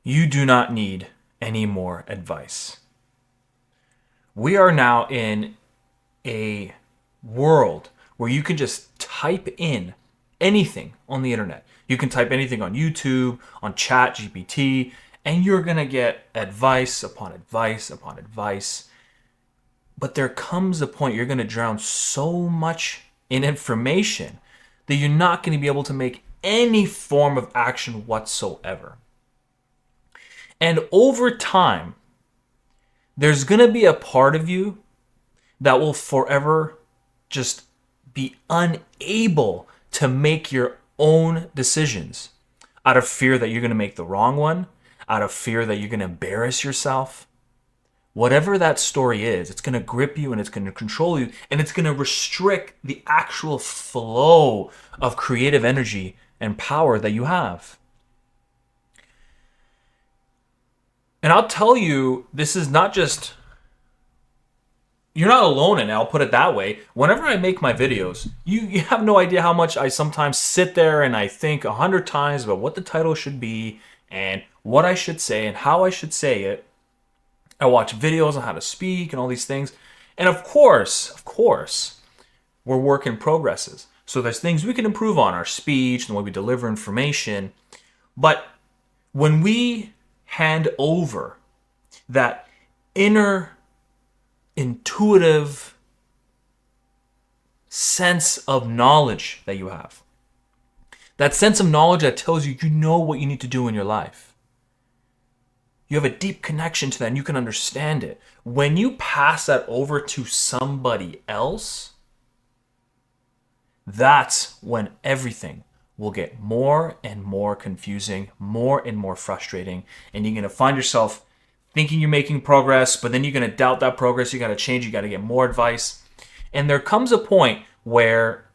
You do not need any more advice. We are now in a world where you can just type in anything on the internet. You can type anything on YouTube, on ChatGPT, and you're going to get advice upon advice upon advice. But there comes a point you're going to drown so much in information that you're not going to be able to make any form of action whatsoever. And over time, there's going to be a part of you that will forever just be unable to make your own decisions out of fear that you're going to make the wrong one, out of fear that you're going to embarrass yourself. Whatever that story is, it's going to grip you and it's going to control you and it's going to restrict the actual flow of creative energy and power that you have. And I'll tell you, this is not just, you're not alone in it, I'll put it that way. Whenever I make my videos, you have no idea how much I sometimes sit there and I think 100 times about what the title should be and what I should say and how I should say it. I watch videos on how to speak and all these things. And of course, we're work in progresses. So there's things we can improve on, our speech and the way we deliver information. But when we hand over that inner intuitive sense of knowledge that you have, that sense of knowledge that tells you you know what you need to do in your life, you have a deep connection to that and you can understand it. When you pass that over to somebody else, that's when everything will get more and more confusing, more and more frustrating, and you're going to find yourself thinking you're making progress, but then you're going to doubt that progress. You got to change, you got to get more advice. And there comes a point where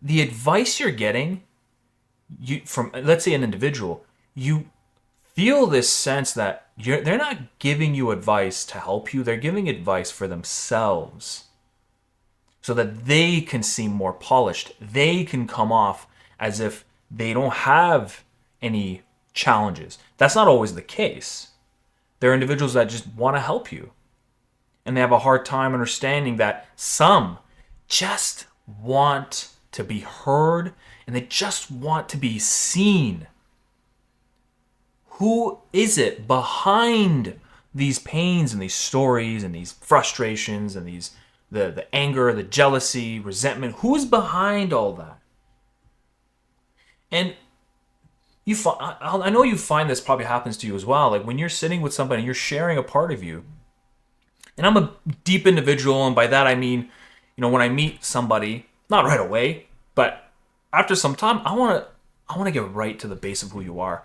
the advice you're getting from, let's say, an individual, you feel this sense that they're not giving you advice to help you. They're giving advice for themselves so that they can seem more polished. They can come off as if they don't have any challenges. That's not always the case. There are individuals that just want to help you. And they have a hard time understanding that some just want to be heard and they just want to be seen. Who is it behind these pains and these stories and these frustrations and the anger, the jealousy, resentment? Who's behind all that? And I know you find this probably happens to you as well. Like when you're sitting with somebody, you're sharing a part of you. And I'm a deep individual, and by that I mean, when I meet somebody, not right away, but after some time, I want to get right to the base of who you are.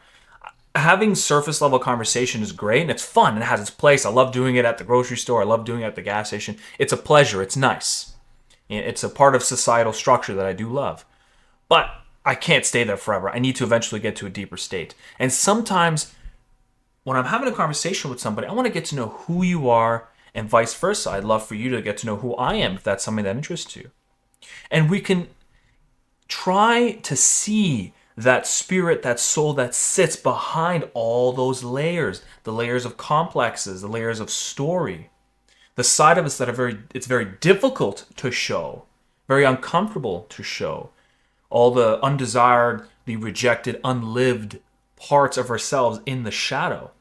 Having surface level conversation is great and it's fun and it has its place. I love doing it at the grocery store. I love doing it at the gas station. It's a pleasure. It's nice. It's a part of societal structure that I do love. But I can't stay there forever. I need to eventually get to a deeper state. And sometimes when I'm having a conversation with somebody, I want to get to know who you are and vice versa. I'd love for you to get to know who I am if that's something that interests you. And we can try to see that spirit, that soul that sits behind all those layers, the layers of complexes, the layers of story, the side of us that it's very difficult to show, very uncomfortable to show, all the undesired, the rejected, unlived parts of ourselves in the shadow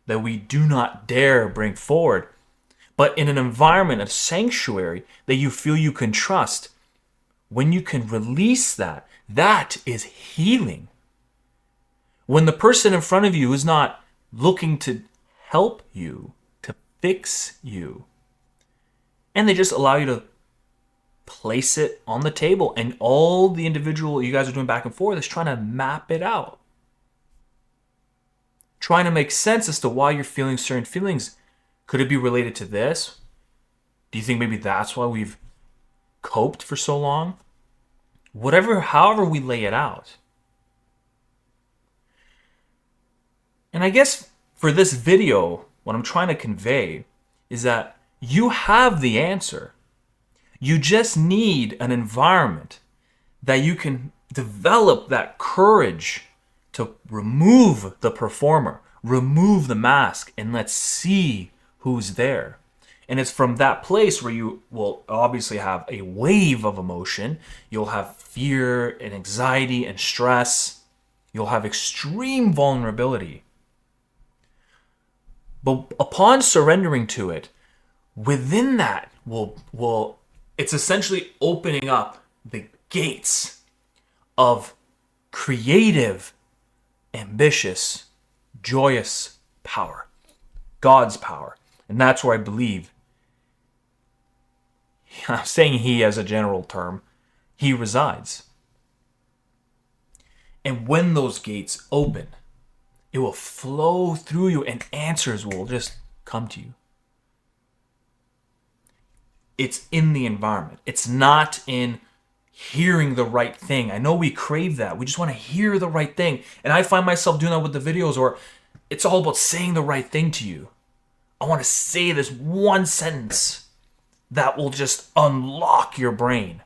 that we do not dare bring forward. But in an environment, a sanctuary that you feel you can trust, when you can release that, that is healing. When the person in front of you is not looking to help you, to fix you, and they just allow you to place it on the table, and all the individual you guys are doing back and forth is trying to map it out. Trying to make sense as to why you're feeling certain feelings. Could it be related to this? Do you think maybe that's why we've coped for so long? However we lay it out. And I guess for this video, what I'm trying to convey is that you have the answer. You just need an environment that you can develop that courage to remove the performer, Remove the mask and let's see who's there. And it's from that place where you will obviously have a wave of emotion. You'll have fear and anxiety and stress. You'll have extreme vulnerability. But upon surrendering to it, within that it's essentially opening up the gates of creative, ambitious, joyous power. God's power. And that's where I believe, I'm saying he as a general term, he resides. And when those gates open, it will flow through you and answers will just come to you. It's in the environment. It's not in hearing the right thing. I know we crave that. We just want to hear the right thing. And I find myself doing that with the videos where it's all about saying the right thing to you. I want to say this one sentence that will just unlock your brain.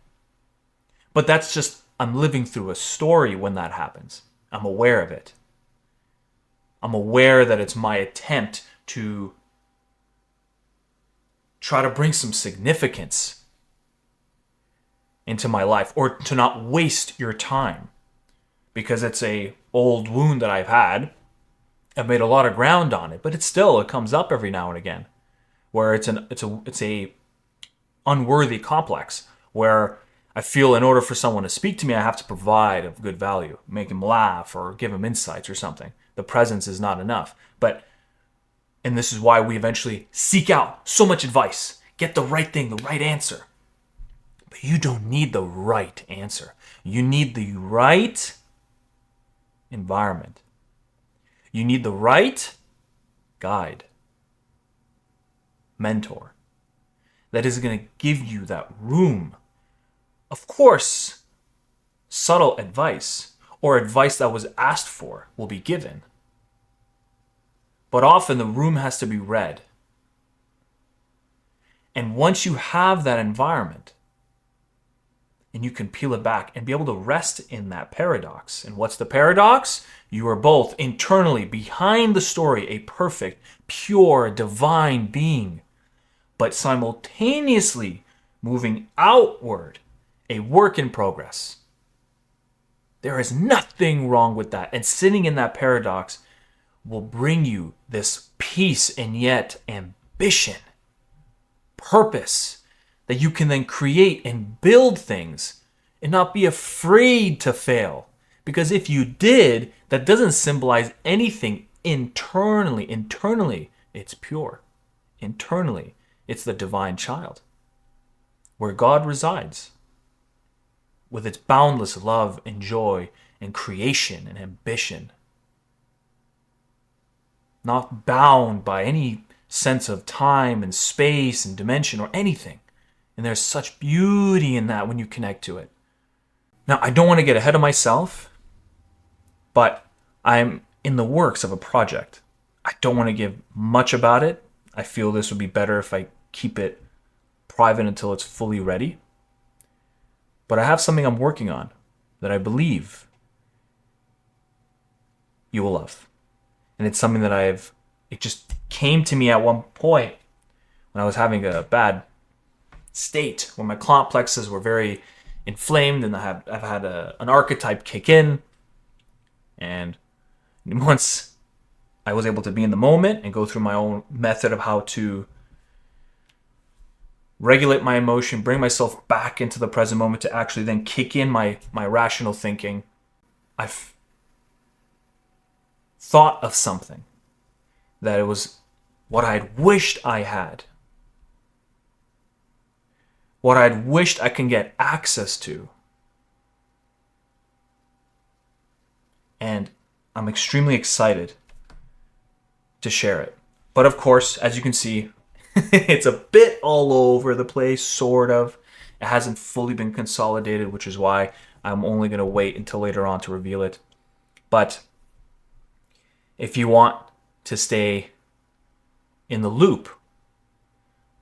But that's just, I'm living through a story when that happens. I'm aware of it. I'm aware that it's my attempt to try to bring some significance into my life, or to not waste your time, because it's a old wound that I've had. I've made a lot of ground on it, but it comes up every now and again, where it's a unworthy complex, where I feel in order for someone to speak to me, I have to provide of good value, make him laugh or give him insights or something. The presence is not enough. And this is why we eventually seek out so much advice, get the right thing, the right answer. But you don't need the right answer. You need the right environment. You need the right guide, mentor, that is going to give you that room. Of course, subtle advice or advice that was asked for will be given. But often the room has to be read. And once you have that environment, and you can peel it back and be able to rest in that paradox. And what's the paradox? You are both internally, behind the story, a perfect, pure, divine being, but simultaneously moving outward, a work in progress. There is nothing wrong with that. And sitting in that paradox will bring you this peace and yet ambition, purpose, that you can then create and build things and not be afraid to fail. Because if you did, that doesn't symbolize anything internally. Internally, it's pure. Internally, it's the divine child, where God resides, with its boundless love and joy and creation and ambition. Not bound by any sense of time and space and dimension or anything. And there's such beauty in that when you connect to it. Now, I don't want to get ahead of myself, but I'm in the works of a project. I don't want to give much about it. I feel this would be better if I keep it private until it's fully ready. But I have something I'm working on that I believe you will love. And it's something that it just came to me at one point when I was having a bad state, when my complexes were very inflamed, and I've had an archetype kick in. And once I was able to be in the moment and go through my own method of how to regulate my emotion, bring myself back into the present moment to actually then kick in my rational thinking, I've thought of something that it was what I'd wished I had. What I'd wished I can get access to. And I'm extremely excited to share it. But of course, as you can see, it's a bit all over the place, sort of. It hasn't fully been consolidated, which is why I'm only going to wait until later on to reveal it. But if you want to stay in the loop,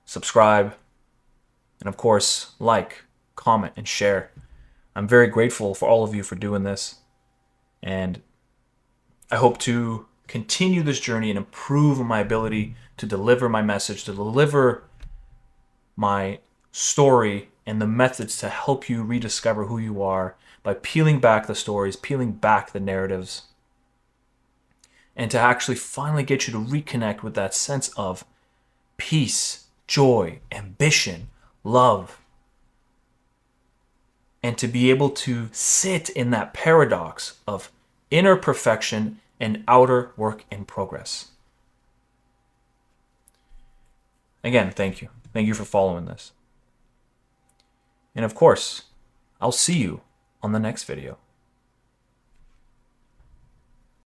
subscribe, and of course, like, comment, and share. I'm very grateful for all of you for doing this. And I hope to continue this journey and improve my ability to deliver my message, to deliver my story, and the methods to help you rediscover who you are by peeling back the stories, peeling back the narratives, and to actually finally get you to reconnect with that sense of peace, joy, ambition, love, and to be able to sit in that paradox of inner perfection and outer work in progress. Again, thank you. Thank you for following this. And of course, I'll see you on the next video.